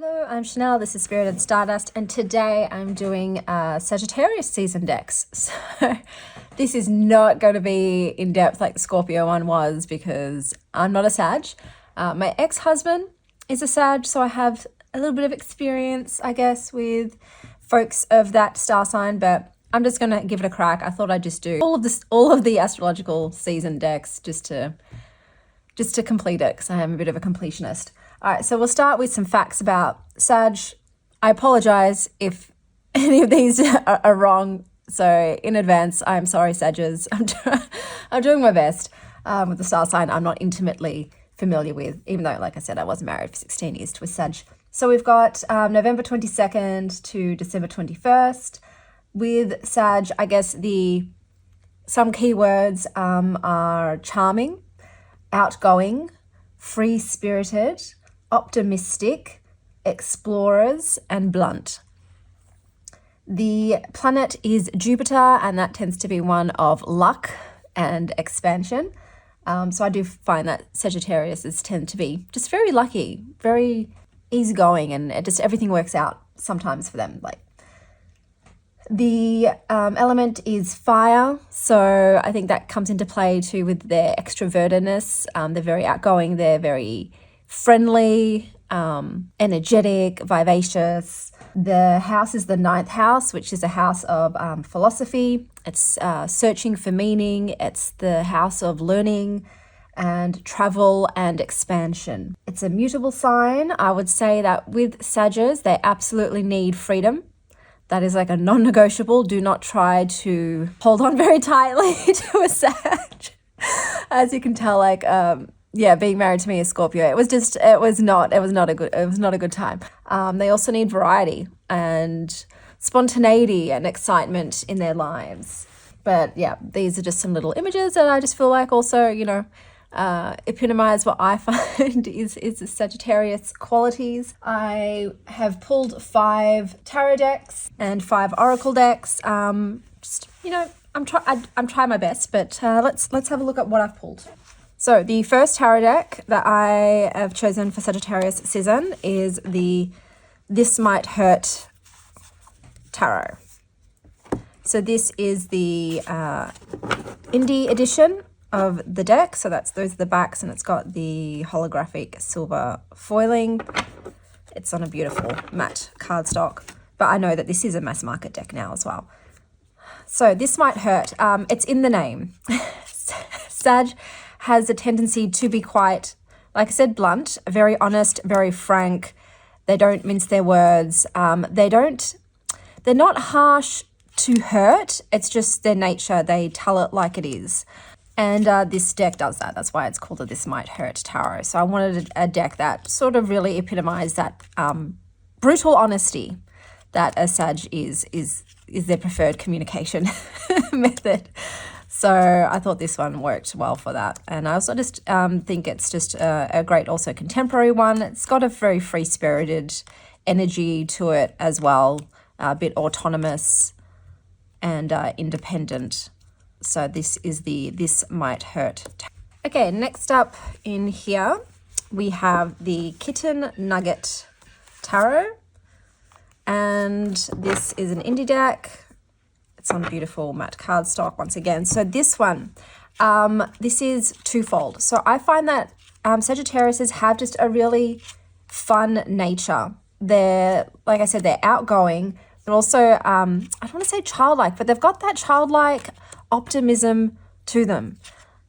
Hello, I'm Chanel, this is Spirited Stardust, and today I'm doing Sagittarius season decks. So this is not going to be in depth like the Scorpio one was because I'm not a Sag. My ex-husband is a Sag, so I have a little bit of experience, I guess, with folks of that star sign, but I'm just going to give it a crack. I thought I'd just do all of the astrological season decks just to complete it because I am a bit of a completionist. All right, so we'll start with some facts about Sag. I apologize if any of these are wrong. So in advance, I'm sorry, Saggers. I'm doing my best with the star sign I'm not intimately familiar with, even though, like I said, I was married for 16 years to a Sag. So we've got November 22nd to December 21st. With Sag, I guess some keywords are charming, outgoing, free-spirited, optimistic, explorers, and blunt. The planet is Jupiter, and that tends to be one of luck and expansion. So I do find that Sagittarius tend to be just very lucky, very easygoing, and everything works out sometimes for them. Like the element is fire, so I think that comes into play too with their extrovertedness. They're very outgoing, they're very friendly, energetic, vivacious. The house is the 9th house, which is a house of philosophy. It's searching for meaning. It's the house of learning and travel and expansion. It's a mutable sign. I would say that with Sagittarius, they absolutely need freedom. That is like a non-negotiable. Do not try to hold on very tightly to a Sag. As you can tell, like, being married to me, a Scorpio, it was not a good time. They also need variety and spontaneity and excitement in their lives. But yeah, these are just some little images that I just feel like also, epitomize what I find is the Sagittarius qualities. I have pulled 5 tarot decks and 5 oracle decks. I'm trying my best, but let's have a look at what I've pulled. So the first tarot deck that I have chosen for Sagittarius season is the This Might Hurt Tarot. So this is the indie edition of the deck. So those are the backs, and it's got the holographic silver foiling. It's on a beautiful matte cardstock, but I know that this is a mass market deck now as well. So This Might Hurt. It's in the name. Sag has a tendency to be quite, like I said, blunt, very honest, very frank. They don't mince their words. They're not harsh to hurt. It's just their nature. They tell it like it is. And this deck does that. That's why it's called a This Might Hurt Tarot. So I wanted a deck that sort of really epitomized that brutal honesty that a Sag is their preferred communication method. So I thought this one worked well for that. And I also just think it's just a great also contemporary one. It's got a very free-spirited energy to it as well, a bit autonomous and independent. So this is the This Might Hurt. Okay, next up in here, we have the Kitten Nugget Tarot. And this is an indie deck. It's on beautiful matte cardstock once again. So this one, this is twofold. So I find that Sagittariuses have just a really fun nature. They're, like I said, they're outgoing, but also, I don't want to say childlike, but they've got that childlike optimism to them.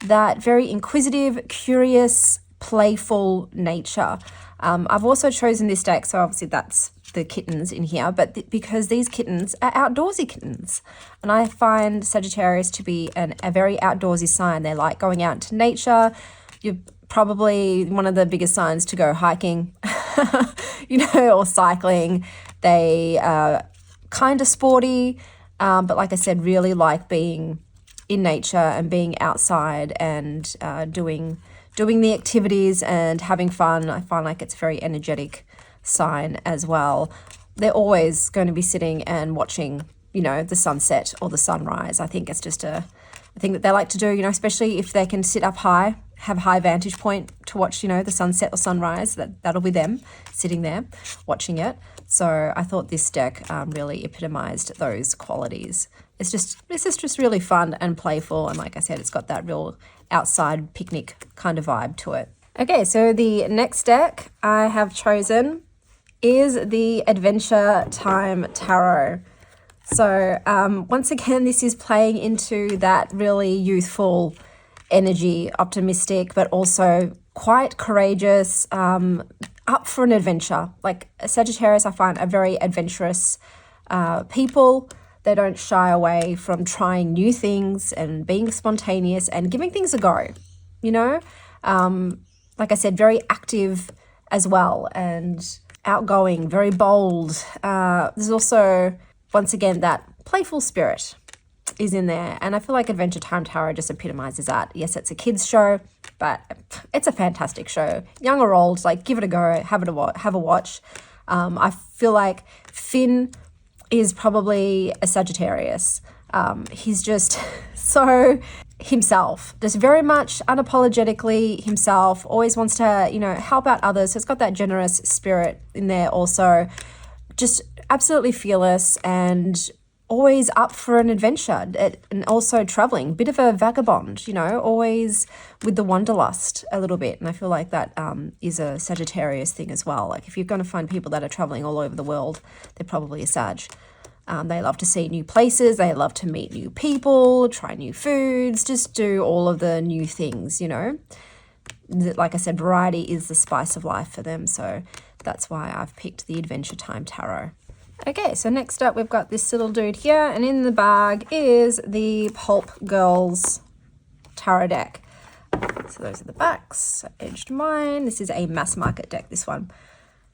That very inquisitive, curious, playful nature. I've also chosen this deck, so obviously that's the kittens in here, but because these kittens are outdoorsy kittens, and I find Sagittarius to be a very outdoorsy sign. They like going out into nature. You're probably one of the biggest signs to go hiking, or cycling. They are kind of sporty, but like I said, really like being in nature and being outside and doing the activities and having fun. I find like it's a very energetic sign as well. They're always going to be sitting and watching, the sunset or the sunrise. I think it's just a thing that they like to do, especially if they can sit up high have high vantage point to watch, you know, the sunset or sunrise. That'll be them sitting there watching it. So I thought this deck really epitomized those qualities. This is just really fun and playful, and like I said, it's got that real outside picnic kind of vibe to it. Okay, so the next deck I have chosen is the Adventure Time Tarot. So once again, this is playing into that really youthful energy, optimistic, but also quite courageous, up for an adventure. Like Sagittarius, I find, are very adventurous people. They don't shy away from trying new things and being spontaneous and giving things a go, you know? Like I said, very active as well and outgoing, very bold. There's also, once again, that playful spirit is in there. And I feel like Adventure Time Tarot just epitomizes that. Yes, it's a kids show, but it's a fantastic show. Young or old, like give it a go, have a watch. I feel like Finn is probably a Sagittarius. He's just so himself, just very much unapologetically himself, always wants to, you know, help out others. So it's got that generous spirit in there also, just absolutely fearless and always up for an adventure, and also traveling, bit of a vagabond, you know, always with the wanderlust a little bit. And I feel like that is a Sagittarius thing as well. Like if you're going to find people that are traveling all over the world, they're probably a Sag. They love to see new places, they love to meet new people, try new foods, just do all of the new things, you know. Like I said, variety is the spice of life for them, so that's why I've picked the Adventure Time Tarot. Okay, so next up we've got this little dude here, and in the bag is the Pulp Girls Tarot deck. So those are the backs. I edged mine. This is a mass market deck, this one.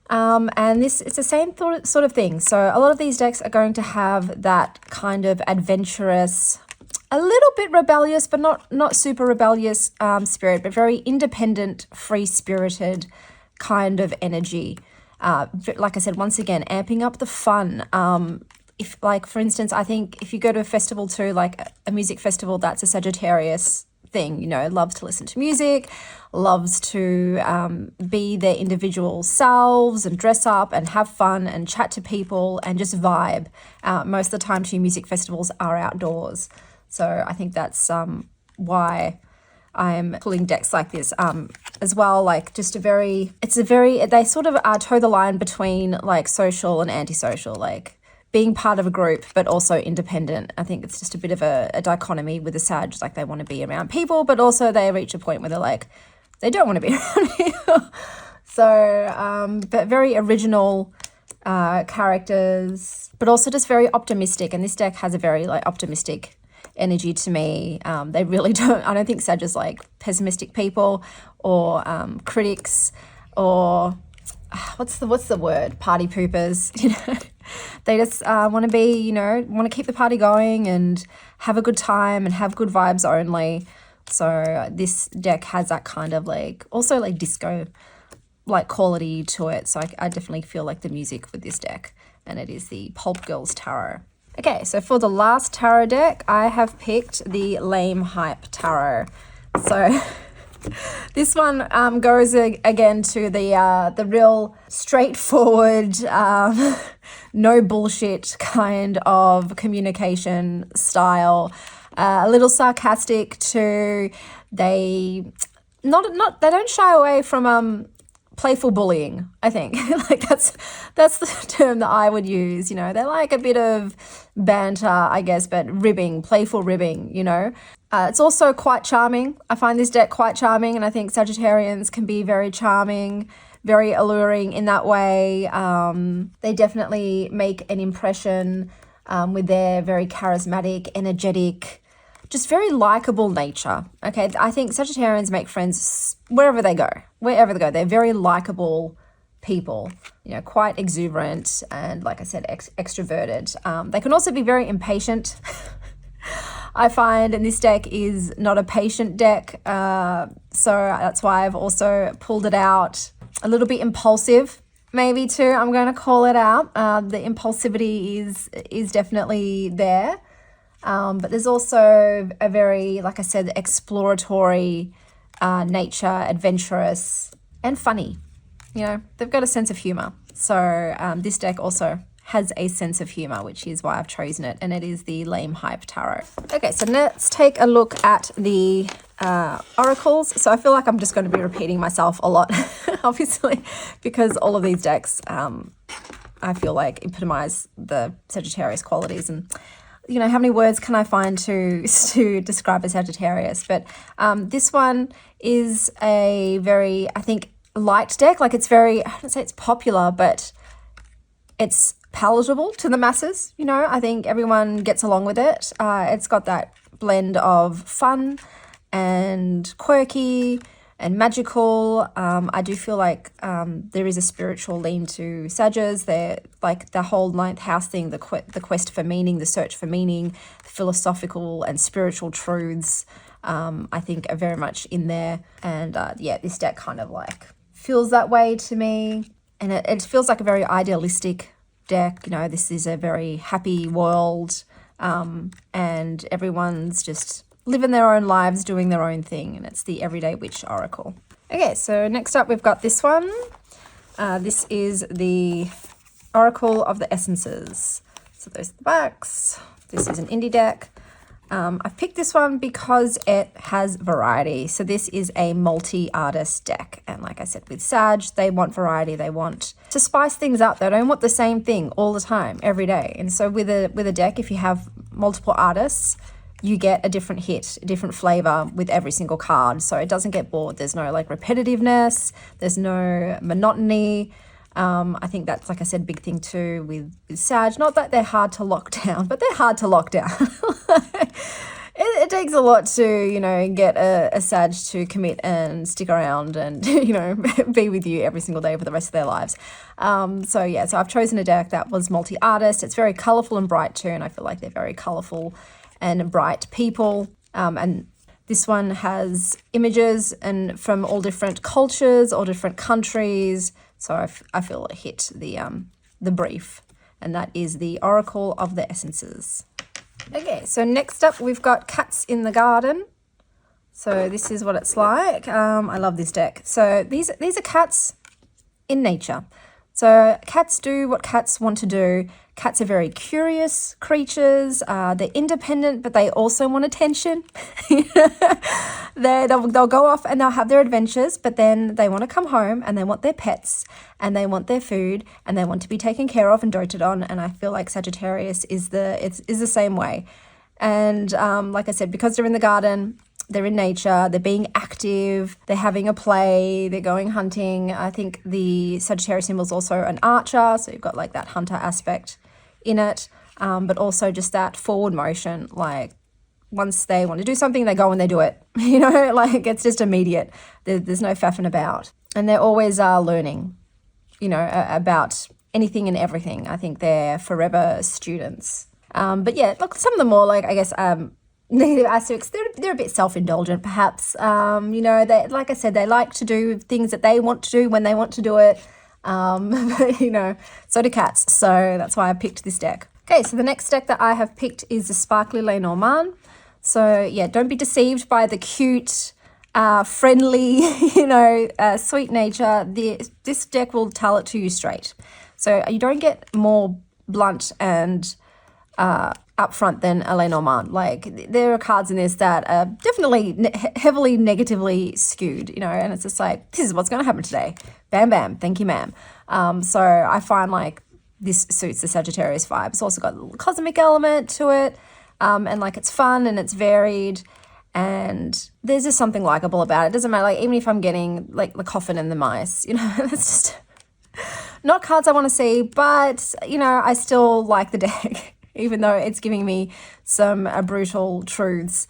And it's the same sort of thing. So a lot of these decks are going to have that kind of adventurous, a little bit rebellious, but not super rebellious spirit, but very independent, free-spirited kind of energy. Like I said, once again, amping up the fun. If, like, for instance, I think if you go to a festival too, like a music festival, that's a Sagittarius thing, you know, loves to listen to music, loves to be their individual selves and dress up and have fun and chat to people and just vibe. Most of the time too, music festivals are outdoors. So I think that's why I'm pulling decks like this as well. Like just they sort of toe the line between like social and antisocial, like being part of a group, but also independent. I think it's just a bit of a dichotomy with the Sag. Like they want to be around people, but also they reach a point where they're like, they don't want to be around people. So, but very original characters, but also just very optimistic. And this deck has a very like optimistic energy to me. They really I don't think Sag is like pessimistic people or critics or what's the word? Party poopers, you know. They just want to be, you know, want to keep the party going and have a good time and have good vibes only. So this deck has that kind of like, also like disco like quality to it. So I definitely feel like the music with this deck, and it is the Pulp Girls Tarot. Okay, so for the last tarot deck, I have picked the Lame Hype Tarot. So this one goes again to the real straightforward, no bullshit kind of communication style. A little sarcastic too. They don't shy away from playful bullying, I think. Like that's the term that I would use, you know. They like a bit of banter, I guess, but playful ribbing, you know. It's also quite charming. I find this deck quite charming, and I think Sagittarians can be very charming, very alluring in that way. They definitely make an impression with their very charismatic, energetic, just very likable nature. Okay, I think Sagittarians make friends wherever they go. They're very likable people, you know, quite exuberant and, like I said, extroverted. They can also be very impatient. I find, and this deck is not a patient deck, so that's why I've also pulled it out. A little bit impulsive, maybe too. I'm going to call it out. The impulsivity is definitely there. But there's also a very, like I said, exploratory nature, adventurous, and funny. You know, they've got a sense of humor. So this deck also has a sense of humor, which is why I've chosen it, and it is the Lame Hype Tarot. Okay, so let's take a look at the oracles. So I feel like I'm just going to be repeating myself a lot, obviously, because all of these decks, I feel like epitomize the Sagittarius qualities. And, you know, how many words can I find to describe a Sagittarius? But this one is a very, I think, light deck. Like, it's very, I don't say it's popular, but it's palatable to the masses. You know, I think everyone gets along with it. It's got that blend of fun and quirky and magical. I do feel like there is a spiritual lean to Sagittarius. They're like the whole ninth house thing, the quest for meaning, the search for meaning, the philosophical and spiritual truths, I think are very much in there. And yeah, this deck kind of like feels that way to me. And it feels like a very idealistic deck. You know, this is a very happy world, and everyone's just living their own lives, doing their own thing, and it's the Everyday Witch Oracle. Okay, so next up we've got this one. This is the Oracle of the Essences. So those are the backs. This is an indie deck. I've picked this one because it has variety. So this is a multi-artist deck. And like I said, with Sag, they want variety. They want to spice things up. They don't want the same thing all the time, every day. And so with a deck, if you have multiple artists, you get a different hit, a different flavor with every single card. So it doesn't get bored. There's no like repetitiveness. There's no monotony. I think that's, like I said, big thing too with Sag. Not that they're hard to lock down, but they're hard to lock down. It takes a lot to, you know, get a Sag to commit and stick around and, you know, be with you every single day for the rest of their lives. So yeah, so I've chosen a deck that was multi-artist. It's very colorful and bright too, and I feel like they're very colorful and bright people. And this one has images and from all different cultures, all different countries. So I feel it hit the brief, and that is the Oracle of the Essences. Okay, so next up we've got Cats in the Garden. So this is what it's like. I love this deck. So these are cats in nature. So cats do what cats want to do. Cats are very curious creatures. They're independent, but they also want attention. They'll go off and they'll have their adventures, but then they want to come home and they want their pets and they want their food and they want to be taken care of and doted on. And I feel like Sagittarius is the same way. And like I said, because they're in the garden, they're in nature, they're being active, they're having a play, they're going hunting. I think the Sagittarius symbol is also an archer, so you've got like that hunter aspect in it, but also just that forward motion. Like once they want to do something, they go and they do it. You know, like it's just immediate. There's no faffing about. And they're always learning, you know, about anything and everything. I think they're forever students. But yeah, look, some of the more like, I guess, negative aspects, they're a bit self-indulgent perhaps. You know, they, like I said, they like to do things that they want to do when they want to do it. But, you know, so do cats. So that's why I picked this deck. Okay, so the next deck that I have picked is the Sparkly Lenor Man. So yeah, don't be deceived by the cute, friendly, you know, sweet nature. This deck will tell it to you straight. So you don't get more blunt and upfront than a Lenor Man. Like there are cards in this that are definitely heavily negatively skewed, you know, and it's just like, this is what's going to happen today. Bam, bam. Thank you, ma'am. So I find like this suits the Sagittarius vibe. It's also got a little cosmic element to it. And like it's fun and it's varied and there's just something likable about it. It doesn't matter, like even if I'm getting like the coffin and the mice, you know, it's just not cards I want to see, but you know, I still like the deck. Even though it's giving me some brutal truths,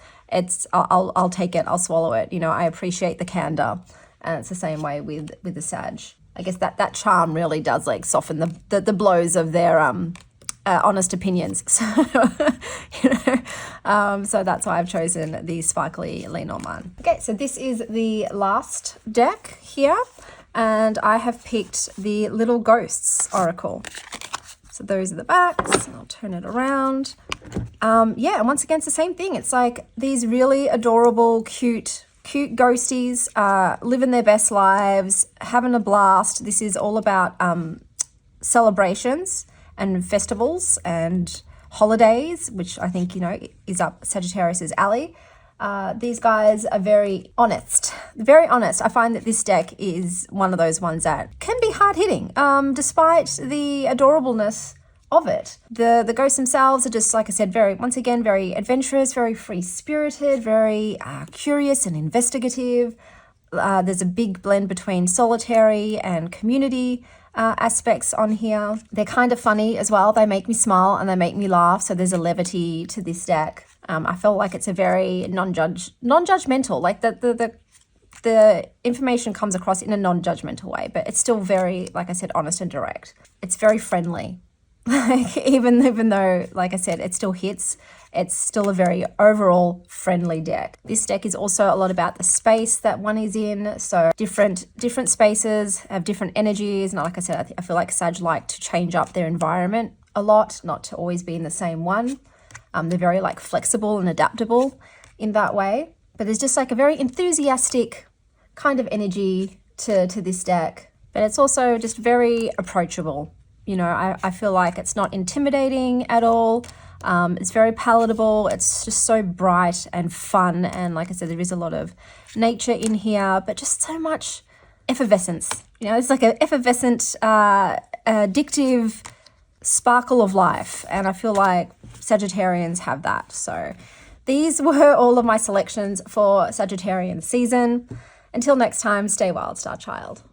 I'll take it, I'll swallow it. You know, I appreciate the candor, and it's the same way with the Sag. I guess that charm really does like soften the blows of their honest opinions. So you know, so that's why I've chosen the Sparkly Lenor Man. Okay, so this is the last deck here, and I have picked the Little Ghosts Oracle. So those are the backs, and I'll turn it around. Yeah, and once again, it's the same thing. It's like these really adorable, cute cute ghosties, living their best lives, having a blast. This is all about celebrations and festivals and holidays, which I think, you know, is up Sagittarius's alley. These guys are very honest. Very honest. I find that this deck is one of those ones that can be hard-hitting, despite the adorableness of it. The ghosts themselves are just, like I said, once again, very adventurous, very free-spirited, very curious and investigative. There's a big blend between solitary and community aspects on here. They're kind of funny as well. They make me smile and they make me laugh, so there's a levity to this deck. I feel like it's a very non-judgmental, like the information comes across in a non-judgmental way, but it's still very, like I said, honest and direct. It's very friendly. Like even though, like I said, it still hits, it's still a very overall friendly deck. This deck is also a lot about the space that one is in. So different spaces have different energies. And like I said, I feel like Sag like to change up their environment a lot, not to always be in the same one. They're very like flexible and adaptable in that way. But there's just like a very enthusiastic kind of energy to this deck. But it's also just very approachable. You know, I feel like it's not intimidating at all. It's very palatable. It's just so bright and fun. And like I said, there is a lot of nature in here, but just so much effervescence. You know, it's like an effervescent, addictive sparkle of life. And I feel like Sagittarians have that. So these were all of my selections for Sagittarian season. Until next time, stay wild, Star Child.